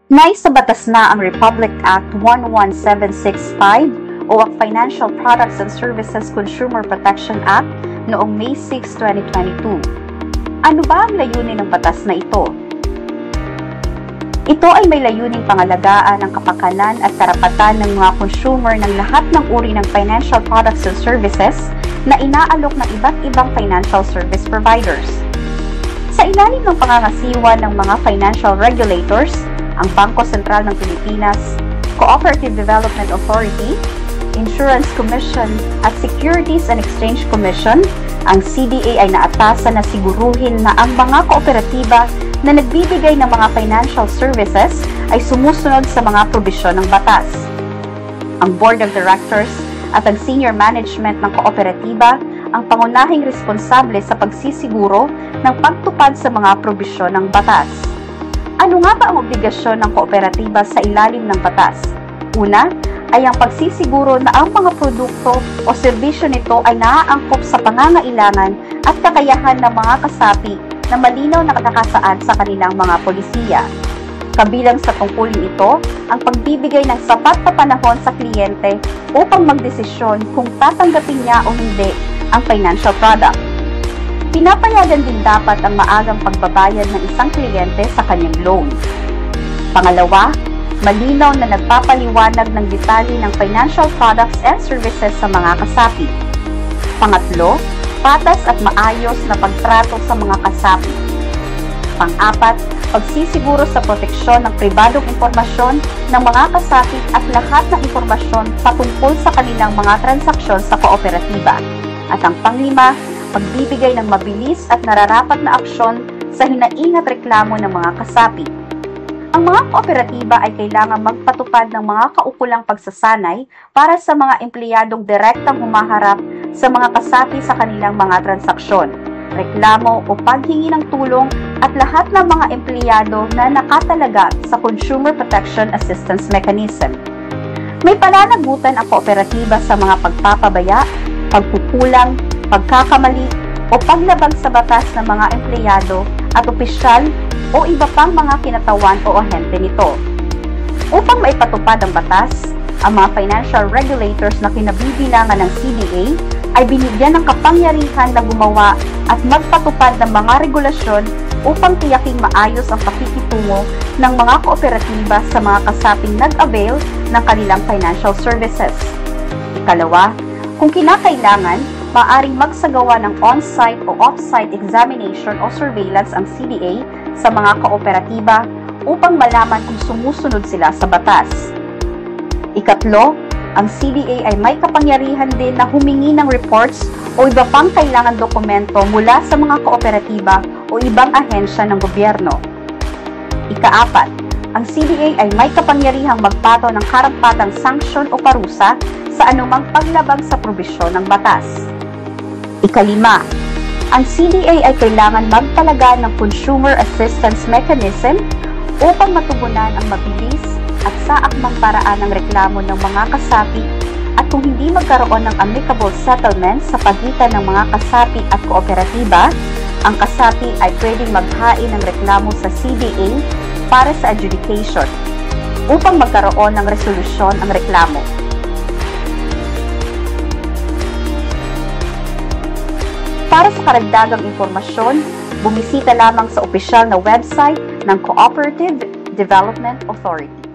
Naisa batas na ang Republic Act 11765 o ang Financial Products and Services Consumer Protection Act noong May 6, 2022. Ano ba ang layunin ng batas na ito? Ito ay may layuning pangalagaan ang kapakanan at karapatan ng mga consumer ng lahat ng uri ng financial products and services na inaalok ng iba't ibang financial service providers. Sa ilalim ng pangangasiwa ng mga financial regulators, ang Bangko Sentral ng Pilipinas, Cooperative Development Authority, Insurance Commission at Securities and Exchange Commission, ang CDA ay naatasan na siguruhin na ang mga kooperatiba na nagbibigay ng mga financial services ay sumusunod sa mga probisyon ng batas. Ang Board of Directors at ang Senior Management ng kooperatiba ang pangunahing responsable sa pagsisiguro ng pagtupad sa mga probisyon ng batas. Ano nga ba ang obligasyon ng kooperatiba sa ilalim ng batas? Una, ay ang pagsisiguro na ang mga produkto o serbisyo nito ay naaangkop sa pangangailangan at kakayahan ng mga kasapi na malinaw na nakasaad sa kanilang mga polisiya. Kabilang sa tungkulin ito, ang pagbibigay ng sapat na panahon sa kliyente upang magdesisyon kung tatanggapin niya o hindi ang financial product. Pinapayagan din dapat ang maagang pagbabayad ng isang kliyente sa kanyang loan. Pangalawa, malinaw na nagpapaliwanag ng detalye ng financial products and services sa mga kasapi. Pangatlo, patas at maayos na pagtrato sa mga kasapi. Pang-apat, pagsisiguro sa proteksyon ng pribadong impormasyon ng mga kasapi at lahat ng impormasyon patungkol sa kanilang mga transaksyon sa kooperatiba. At ang panglima, pagbibigay ng mabilis at nararapat na aksyon sa hinaing at reklamo ng mga kasapi. Ang mga kooperatiba ay kailangang magpatupad ng mga kaukulang pagsasanay para sa mga empleyadong direktang humaharap sa mga kasapi sa kanilang mga transaksyon, reklamo o paghingi ng tulong at lahat ng mga empleyado na nakatalaga sa Consumer Protection Assistance Mechanism. May pananagutan ang kooperatiba sa mga pagpapabaya, pagkukulang, pagkakamali o paglabag sa batas ng mga empleyado at opisyal o iba pang mga kinatawan o ahente nito. Upang maipatupad ang batas, ang mga financial regulators na kinabibilangan ng CDA ay binigyan ng kapangyarihan na gumawa at magpatupad ng mga regulasyon upang tiyaking maayos ang pakikitungo ng mga kooperatiba sa mga kasaping nag-avail ng kanilang financial services. Ikalawa, kung kinakailangan, maaaring magsagawa ng on-site o off-site examination o surveillance ang CDA sa mga kooperatiba upang malaman kung sumusunod sila sa batas. Ikatlo, ang CDA ay may kapangyarihan din na humingi ng reports o iba pang kailangan dokumento mula sa mga kooperatiba o ibang ahensya ng gobyerno. Ikaapat, ang CDA ay may kapangyarihang magpato ng karampatang sanksyon o parusa sa anumang paglabag sa probisyon ng batas. Ikalima, ang CDA ay kailangan magtalaga ng Consumer Assistance Mechanism upang matugunan ang mabilis at sa akmang paraan ng reklamo ng mga kasapi at kung hindi magkaroon ng amicable settlement sa pagitan ng mga kasapi at kooperatiba, ang kasapi ay pwedeng maghain ng reklamo sa CDA para sa adjudication upang magkaroon ng resolusyon ang reklamo. Para sa karagdagang impormasyon, bumisita lamang sa opisyal na website ng Cooperative Development Authority.